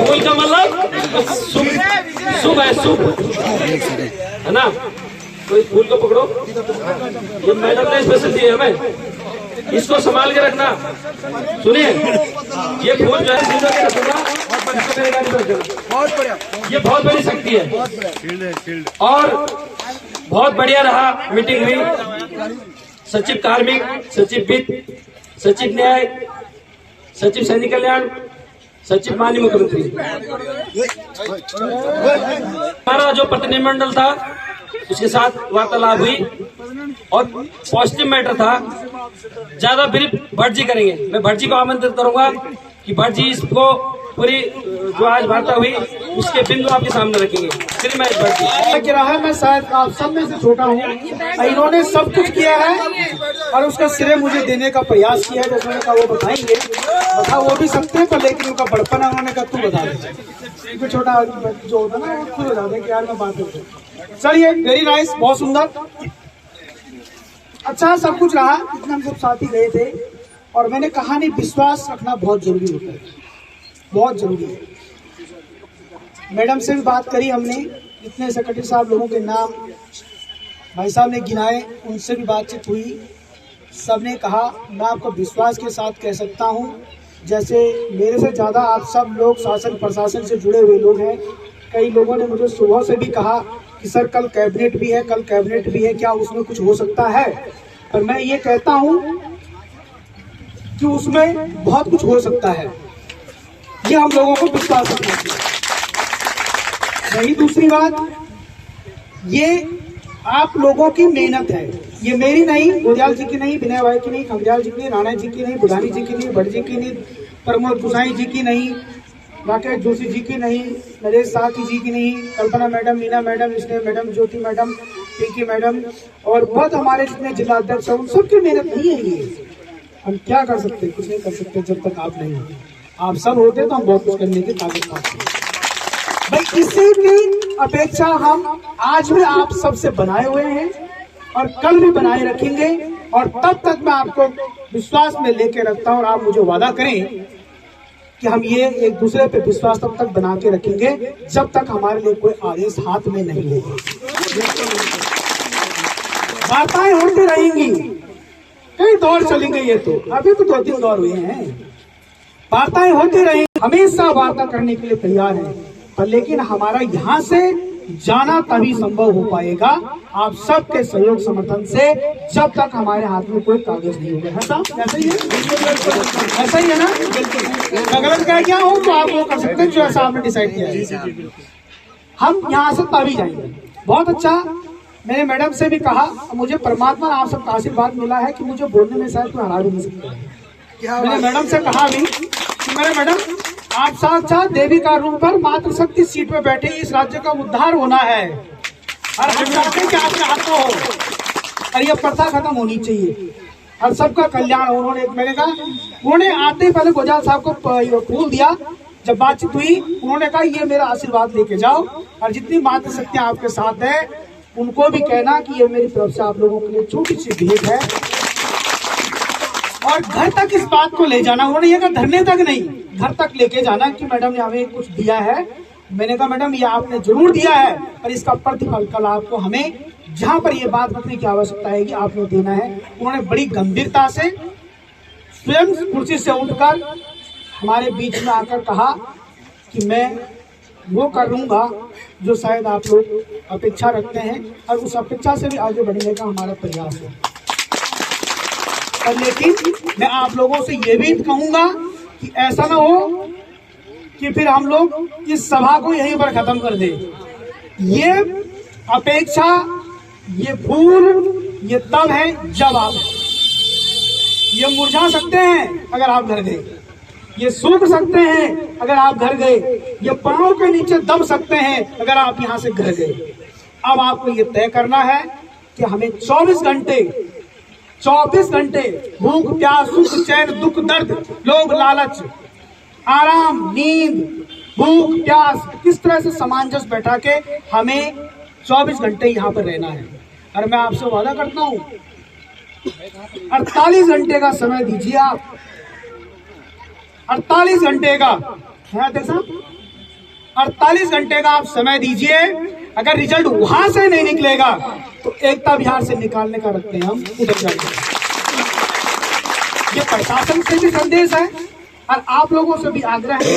फूल का मतलब शुभ है, शुभ है ना। तो इस फूल को पकड़ो, ये मैडम ने स्पेशल दिए हमें, इसको संभाल के रखना। सुनिए, ये फूल जो है ये बहुत बड़ी शक्ति है और बहुत बढ़िया रहा मीटिंग हुई। सचिव कार्मिक, सचिव वित्त, सचिव न्याय, सचिव सैनिक कल्याण, सचिव माननीय मुख्यमंत्री, हमारा जो प्रतिनिधिमंडल था उसके साथ वार्तालाप हुई और पॉजिटिव मैटर था। ज्यादा ब्रीफ भट्ट जी करेंगे, मैं भट्ट जी को आमंत्रित करूंगा कि भट्ट जी इसको पूरी जो आज वार्ता हुई उसके बिंदु आपके सामने रखेंगे। श्रीमती भट्ट जी रहा है, मैं शायद आप सब में से छोटा हूँ, इन्होंने सब कुछ किया है और उसका श्रेय मुझे देने का प्रयास किया है। जैसे उन्होंने कहा वो बताएंगे, बता वो भी सकते हैं, पर लेकिन उनका बड़पन है, उन्होंने कहा तू बता दे। छोटा जो होता है ना वो खुद बता दे कि यार मैं बात करता। चलिए, वेरी नाइस, बहुत सुंदर, अच्छा सब कुछ रहा। इतना हम सब साथी गए थे और मैंने कहा नहीं, विश्वास रखना बहुत जरूरी होता है, बहुत जरूरी है। मैडम से भी बात करी हमने, जितने सेक्रेटरी साहब लोगों के नाम भाई साहब ने गिनाए उनसे भी बातचीत हुई। सब ने कहा, मैं आपको विश्वास के साथ कह सकता हूं, जैसे मेरे से ज़्यादा आप सब लोग शासन प्रशासन से जुड़े हुए लोग हैं। कई लोगों ने मुझे सुबह से भी कहा कि सर कल कैबिनेट भी है, कल कैबिनेट भी है, क्या उसमें कुछ हो सकता है? पर मैं ये कहता हूं कि उसमें बहुत कुछ हो सकता है, ये हम लोगों को विश्वास रखना चाहिए। वही दूसरी बात, ये आप लोगों की मेहनत है, ये मेरी नहीं, गोदियाल जी की नहीं, विनय भाई की नहीं, खंगजाल जी की नहीं, राणा जी की नहीं, बुधानी जी की नहीं, भट्ट जी की नहीं, प्रमोद गुसाई जी की नहीं, राकेश जोशी जी की नहीं, नरेश साहकी जी की नहीं, कल्पना मैडम, मीना मैडम, स्नेह मैडम, ज्योति मैडम, पिंकी मैडम और बहुत हमारे जितने जिला अध्यक्ष हैं उन सबकी मेहनत नहीं है ये। हम क्या कर सकते, कुछ नहीं कर सकते जब तक आप नहीं होते। आप सब होते तो हम बहुत कुछ करने की ताकत पाते। भाई इसी की अपेक्षा हम आज भी आप सबसे बनाए हुए हैं और कल भी बनाए रखेंगे और तब तक मैं आपको विश्वास में लेके रखता हूं और आप मुझे वादा करें कि हम ये एक दूसरे पे विश्वास तब तक बना के रखेंगे जब तक हमारे लिए कोई आदेश हाथ में नहीं लेगा। वार्ताएं होती रहेंगी, कई दौर चलेंगे, ये तो अभी तो 2-3 दौर हुए हैं। वार्ताएं होती रहेंगी, हमेशा वार्ता करने के लिए तैयार है, पर लेकिन हमारा यहाँ से जाना तभी संभव हो पाएगा आप सबके सहयोग समर्थन से, जब तक हमारे हाथ में कोई कागज नहीं होगा। है साहब, ऐसा ही है, ऐसा ही है ना? बिल्कुल, अगर कह गया हो तो आप वो कर सकते हैं जो ऐसा आपने डिसाइड किया है। हम यहाँ से तभी जाएंगे। बहुत अच्छा, मैंने मैडम से भी कहा, मुझे परमात्मा ने आप सबका आशीर्वाद मिला है कि मुझे बोलने में शायद कोई हरा भी नहीं सकता। मैंने मैडम से कहा भी कि मेरे मैडम आप साक्षात देवी का रूप पर मातृशक्ति सीट पे बैठे, इस राज्य का उद्धार होना है और हम चाहते हैं कि आपके हाथों हो और ये प्रथा खत्म होनी चाहिए और सबका कल्याण। उन्होंने, मैंने कहा, उन्होंने आते ही पहले गोजाल साहब को फूल दिया। जब बातचीत हुई उन्होंने कहा ये मेरा आशीर्वाद लेके जाओ और जितनी मातृशक्तियां आपके साथ है उनको भी कहना कि ये मेरी तरफ से आप लोगों के लिए छोटी सी भेंट है और घर तक इस बात को ले जाना। उन्होंने ये कहा धरने तक नहीं, घर तक लेके जाना कि मैडम ने हमें कुछ दिया है। मैंने कहा मैडम ये आपने जरूर दिया है, पर इसका प्रतिफल कल आपको हमें जहां पर ये बात रखने की आवश्यकता है कि आपने देना है। उन्होंने बड़ी गंभीरता से स्वयं कुर्सी से उठकर हमारे बीच में आकर कहा कि मैं वो करूंगा जो शायद आप लोग अपेक्षा रखते हैं और उस अपेक्षा से भी आगे बढ़ने का हमारा प्रयास है। और लेकिन मैं आप लोगों से ये भी कहूंगा कि ऐसा ना हो कि फिर हम लोग इस सभा को यहीं पर खत्म कर दें। ये अपेक्षा, ये फूल, ये तब है जब आप, ये मुरझा सकते हैं अगर आप घर गए, ये सूख सकते हैं अगर आप घर गए, ये पांव के नीचे दब सकते हैं अगर आप यहां से घर गए। अब आपको ये तय करना है कि हमें 24 घंटे भूख प्यास सुख चैन दुख दर्द लोभ लालच आराम नींद भूख प्यास किस तरह से सामंजस्य बैठा के हमें 24 घंटे यहाँ पर रहना है। और मैं आपसे वादा करता हूँ 48 घंटे का समय दीजिए आप, 48 घंटे का है अध्यक्ष साहब, 48 घंटे का आप समय दीजिए। अगर रिजल्ट वहां से नहीं निकलेगा तो एकता विहार से निकालने का रखते हैं हम, उधर जाएंगे। ये प्रशासन से भी संदेश है और आप लोगों से भी आग्रह है।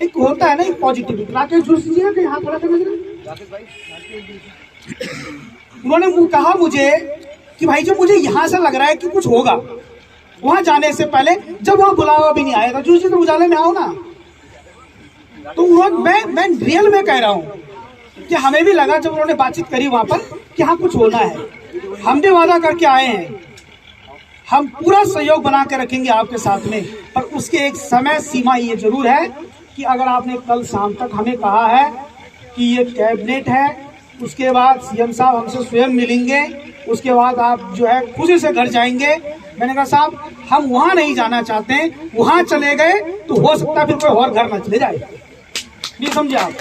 एक होता है ना एक पॉजिटिविटी। राकेश जोशी जी के हाथ थोड़ा उन्होंने कहा मुझे कि भाई जो मुझे यहां से लग रहा है कि कुछ होगा, वहां जाने से पहले जब वहां बुलावा भी नहीं आया था, जोशी तो उजाले में आओ ना। तो मैं रियल में कह रहा हूं कि हमें भी लगा जब उन्होंने बातचीत करी वहां पर कि हाँ कुछ होना है। हमने वादा करके आए हैं, हम पूरा सहयोग बना के रखेंगे आपके साथ में, पर उसके एक समय सीमा ये जरूर है कि अगर आपने कल शाम तक हमें कहा है कि ये कैबिनेट है, उसके बाद सीएम साहब हमसे स्वयं मिलेंगे, उसके बाद आप जो है खुशी से घर जाएंगे। मैंने कहा साहब हम वहां नहीं जाना चाहते हैं, वहां चले गए तो हो सकता है फिर कोई और घर न चले जाए। नहीं समझे आप?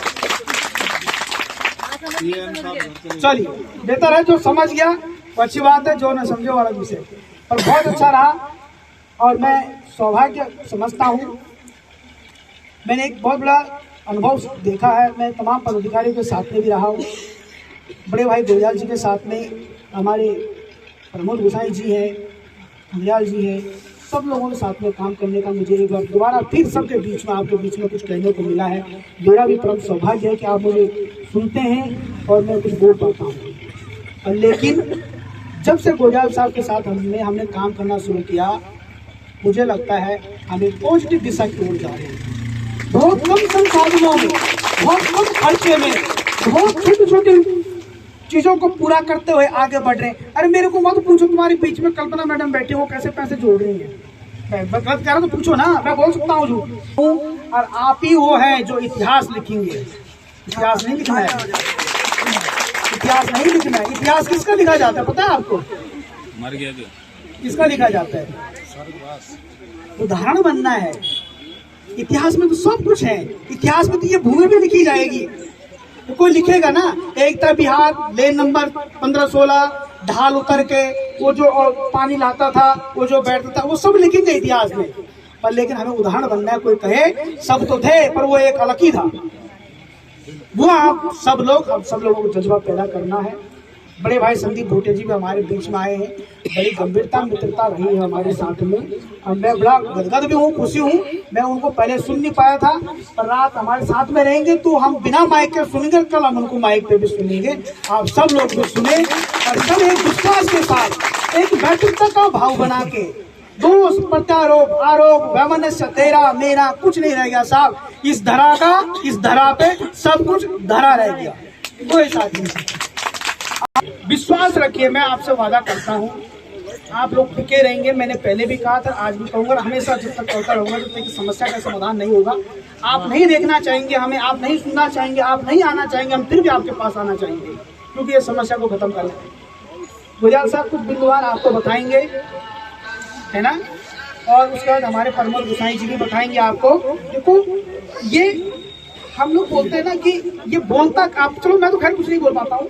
चलिए बेहतर है जो समझ गया वो अच्छी बात है, जो न समझे वाला विषय। पर बहुत अच्छा रहा और मैं सौभाग्य समझता हूँ। मैंने एक बहुत बड़ा अनुभव देखा है। मैं तमाम पदाधिकारियों के साथ में भी रहा हूँ। बड़े भाई गोविंद जी के साथ में हमारे प्रमोद गोसाई जी हैं, हरियाल जी हैं, सब लोगों के साथ में काम करने का मुझे एक बार दोबारा फिर सबके बीच में आपके बीच में कुछ कहने को मिला है। मेरा भी परम सौभाग्य है कि आप मुझे सुनते हैं और मैं कुछ बोल पाता हूँ। लेकिन जब से गोविंद साहब के साथ हमने काम करना शुरू किया, मुझे लगता है हम एक पॉजिटिव दिशा की ओर जा रहे हैं। बहुत कम संसाधनों में, बहुत कम खर्चे में, बहुत छोटी छोटी चीजों को पूरा करते हुए आगे बढ़ रहे हैं। अरे मेरे को मत पूछो, तुम्हारे बीच में कल्पना मैडम बैठी वो कैसे पैसे जोड़ रही हैं। मैं गलत कह रहा हूं तो पूछो ना, मैं बोल सकता हूँ झूठ। और आप ही वो है जो इतिहास लिखेंगे। इतिहास नहीं लिखना है, इतिहास नहीं लिखना है। इतिहास किसका लिखा जाता है पता है आपको? मर गया किसका लिखा जाता है? उदाहरण बनना है। इतिहास में तो सब कुछ है। इतिहास में तो ये भूमि भी लिखी जाएगी। तो कोई लिखेगा ना एकता विहार लेन नंबर 15-16 ढाल उतर के वो जो पानी लाता था, वो जो बैठता था, वो सब लिखेंगे इतिहास में। पर लेकिन हमें उदाहरण बनना है। कोई कहे सब तो थे पर वो एक अलग ही था। वो आप सब लोगों को जज्बा पैदा करना है। बड़े भाई संदीप भोटे जी भी हमारे बीच में आए हैं। बड़ी गंभीरता मित्रता रही है हमारे साथ में। मैं बड़ा गदगद भी हूँ, खुशी हूँ। मैं उनको पहले सुन नहीं पाया था, पर रात हमारे साथ में रहेंगे तो हम बिना माइक के सुनेंगे। कल हम उनको माइक पे भी सुनेंगे। आप सब लोग भी सुने और सब एक विश्वास के साथ एक बैठकता का भाव बना के, दोष प्रत्यारोप आरोप वैमनस्य तेरा मेरा कुछ नहीं रह गया साहब। इस धरा पे सब कुछ धरा रह गया। कोई साथ नहीं। विश्वास रखिए, मैं आपसे वादा करता हूँ आप लोग टिके रहेंगे। मैंने पहले भी कहा था, आज भी कहूँगा, हमेशा जब तक चलता रहूंगा जब तक समस्या का समाधान नहीं होगा। आप नहीं देखना चाहेंगे हमें, आप नहीं सुनना चाहेंगे, आप नहीं आना चाहेंगे, हम फिर भी आपके पास आना चाहेंगे, क्योंकि ये समस्या को खत्म करना है। गुजराल साहब कुछ बिंदुवार आपको बताएंगे, है ना, और उसके बाद हमारे प्रमोद गोसाई जी भी बताएंगे आपको। देखो ये हम लोग बोलते हैं ना कि ये बोलता आप, चलो मैं तो खैर कुछ नहीं बोल पाता हूँ।